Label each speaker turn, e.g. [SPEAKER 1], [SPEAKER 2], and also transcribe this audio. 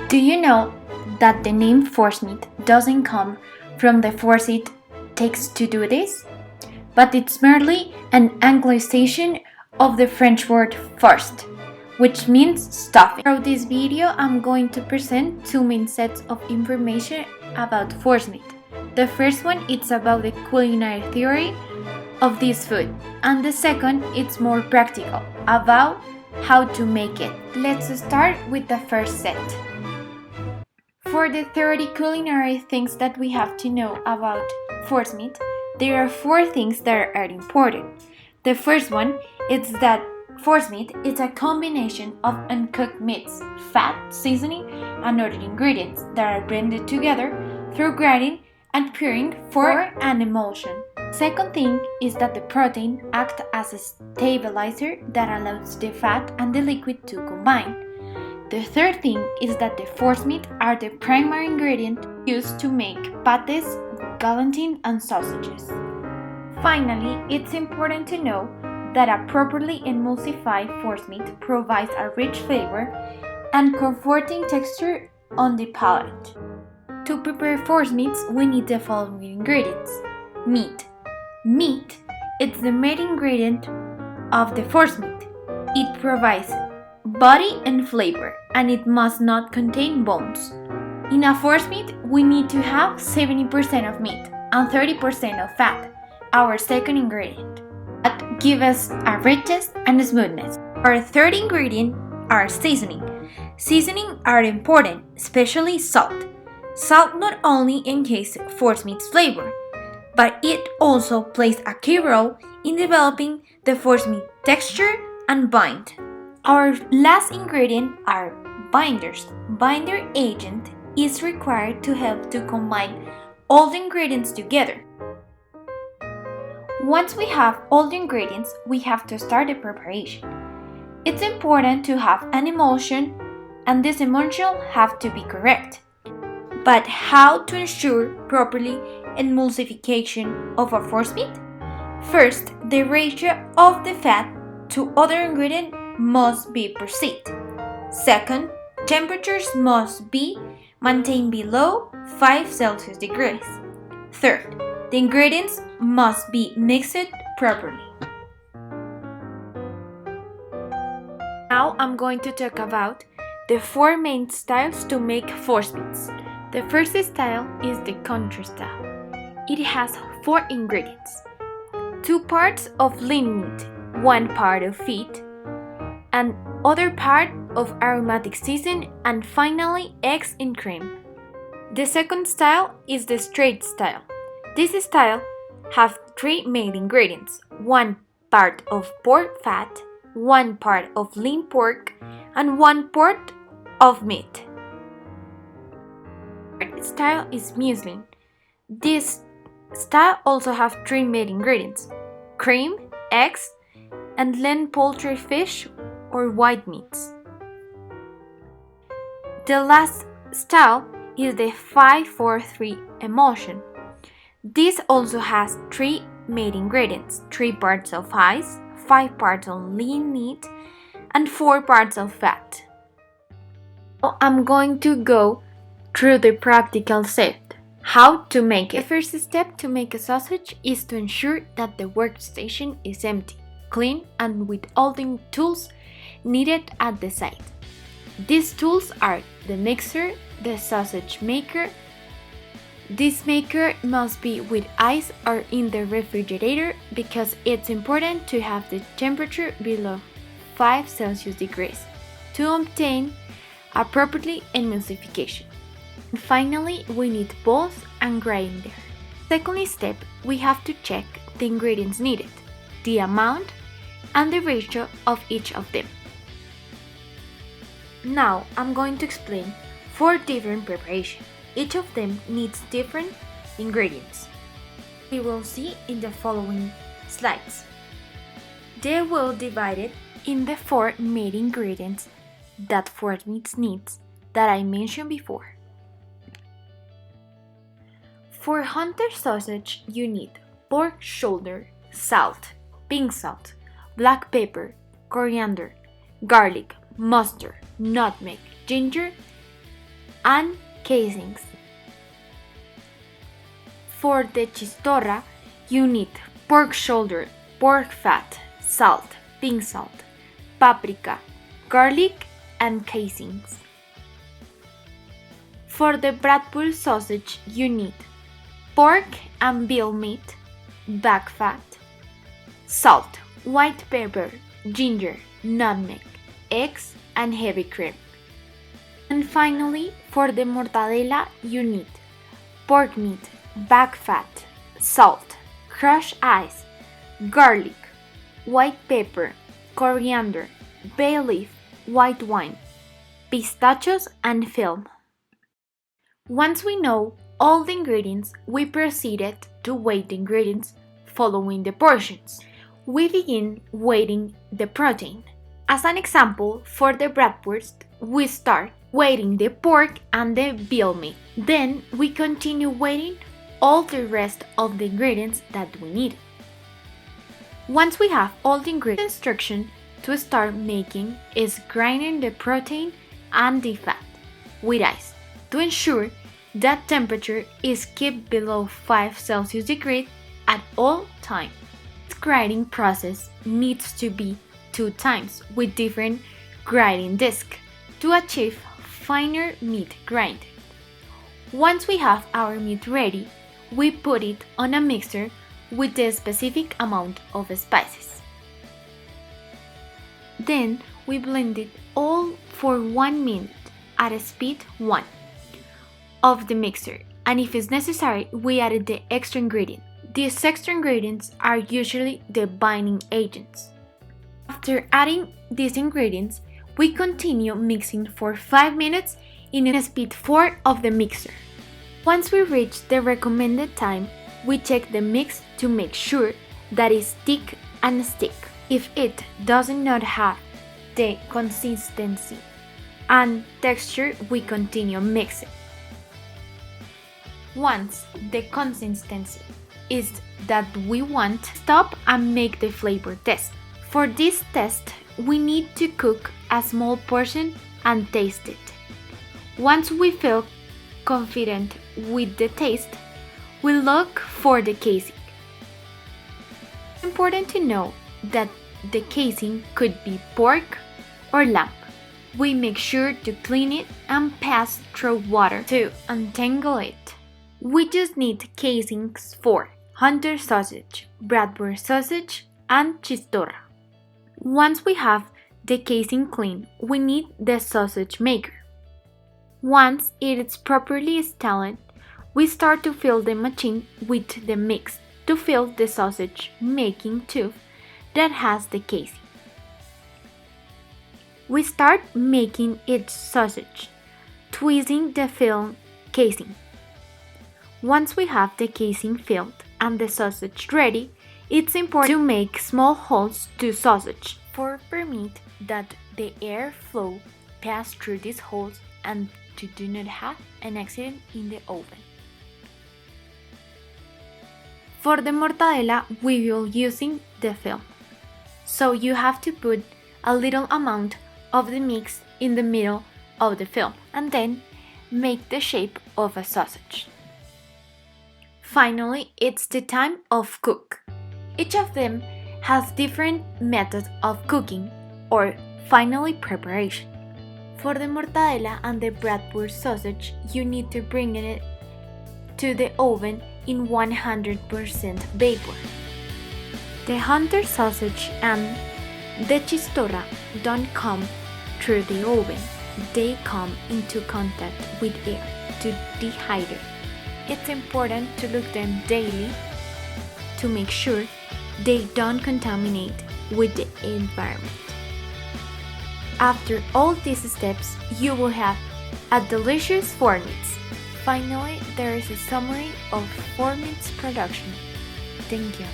[SPEAKER 1] Do you know that the name ForceMeat doesn't come from the force it takes to do this? But it's merely an Anglicization of the French word forced, which means stuffing. Throughout this video, I'm going to present two main sets of information about ForceMeat. The first one is about the culinary theory of this food, and the second is more practical, about how to make it. Let's start with the first set. For the 30 culinary things that we have to know about ForceMeat, there are 4 things that are important. The first one is that ForceMeat is a combination of uncooked meats, fat, seasoning, and other ingredients that are blended together through grinding and curing for an emulsion. Second thing is that the protein acts as a stabilizer that allows the fat and the liquid to combine. The third thing is that the ForceMeat are the primary ingredient used to make pates, galantine, and sausages. Finally, it's important to know that a properly emulsified ForceMeat provides a rich flavor and comforting texture on the palate. To prepare ForceMeats, we need the following ingredients. Meat. Meat is the main ingredient of the ForceMeat. It provides body and flavor, and it must not contain bones. In a ForceMeat, we need to have 70% of meat and 30% of fat, our second ingredient. That gives us a richness and smoothness. Our third ingredient are seasoning. Seasoning are important, especially salt. Salt not only enhances ForceMeat's flavor, but it also plays a key role in developing the ForceMeat texture and bind. Our last ingredient are binders. Binder agent is required to help to combine all the ingredients together. Once we have all the ingredients, we have to start the preparation. It's important to have an emulsion, and this emulsion have to be correct. But how to ensure properly emulsification of a ForceMeat? First, the ratio of the fat to other ingredients must be perceived. Second, temperatures must be maintained below 5 Celsius degrees. Third, the ingredients must be mixed properly. Now I'm going to talk about the 4 main styles to make ForceMeats. The first style is the country style. It has 4 ingredients: 2 parts of lean meat, 1 part of feet, and other part of aromatic season, and finally eggs and cream. The second style is the straight style. This style have 3 main ingredients: 1 part of pork fat, 1 part of lean pork, and 1 part of meat. Third style is muslin. This style also have 3 main ingredients: cream, eggs, and lean poultry, fish, or white meats. The last style is the 5-4-3 emulsion. This also has 3 main ingredients: 3 parts of ice, 5 parts of lean meat, and 4 parts of fat. Now I'm going to go through the practical step, how to make it. The first step to make a sausage is to ensure that the workstation is empty, clean, and with all the tools needed at the site. These tools are the mixer, the sausage maker. This maker must be with ice or in the refrigerator because it's important to have the temperature below 5 Celsius degrees to obtain a properly emulsification. And finally, we need bowls and grinder. Second step, we have to check the ingredients needed, the amount, and the ratio of each of them. Now I'm going to explain 4 different preparations. Each of them needs different ingredients. We will see in the following slides. They will divide it in the 4 main ingredients that ForceMeat needs that I mentioned before. For hunter sausage, you need pork shoulder, salt, pink salt, black pepper, coriander, garlic, mustard, nutmeg, ginger, and casings. For the chistorra, you need pork shoulder, pork fat, salt, pink salt, paprika, garlic, and casings. For the Bradford sausage, you need pork and veal meat, back fat, salt, white pepper, ginger, nutmeg, eggs, and heavy cream. And finally, for the mortadella, you need pork meat, back fat, salt, crushed ice, garlic, white pepper, coriander, bay leaf, white wine, pistachios, and film. Once we know all the ingredients, we proceeded to weigh the ingredients following the portions. We begin weighing the protein. As an example, for the bratwurst, we start weighing the pork and the veal meat. Then we continue weighing all the rest of the ingredients that we need. Once we have all the ingredients, the instruction to start making is grinding the protein and the fat with ice to ensure that temperature is kept below 5 Celsius degrees at all times. This grinding process needs to be 2 times with different grinding discs to achieve finer meat grinding. Once we have our meat ready, we put it on a mixer with the specific amount of spices. Then we blend it all for 1 minute at speed 1 of the mixer, and if it's necessary, we added the extra ingredient. These extra ingredients are usually the binding agents. After adding these ingredients, we continue mixing for 5 minutes in speed 4 of the mixer. Once we reach the recommended time, we check the mix to make sure that it's thick and stick. If it does not have the consistency and texture, we continue mixing. Once the consistency is that we want, stop and make the flavor test. For this test, we need to cook a small portion and taste it. Once we feel confident with the taste, we look for the casing. It's important to know that the casing could be pork or lamb. We make sure to clean it and pass through water to untangle it. We just need casings for Hunter sausage, Bradford sausage, and chistorra. Once we have the casing clean, we need the sausage maker. Once it is properly installed, we start to fill the machine with the mix to fill the sausage making tube that has the casing. We start making each sausage, twisting the filled casing. Once we have the casing filled and the sausage ready, it's important to make small holes to sausage to permit that the air flow pass through these holes and to do not have an accident in the oven. For the mortadella, we will using the film. So you have to put a little amount of the mix in the middle of the film and then make the shape of a sausage. Finally, it's the time of cook. Each of them has different methods of cooking or finally preparation. For the mortadella and the Bradford sausage, you need to bring it to the oven in 100% vapor. The Hunter sausage and the chistorra don't come through the oven. They come into contact with air to dehydrate. It's important to look them daily to make sure they don't contaminate with the environment. After all these steps, you will have a delicious ForceMeat. Finally, there is a summary of ForceMeat's production. Thank you.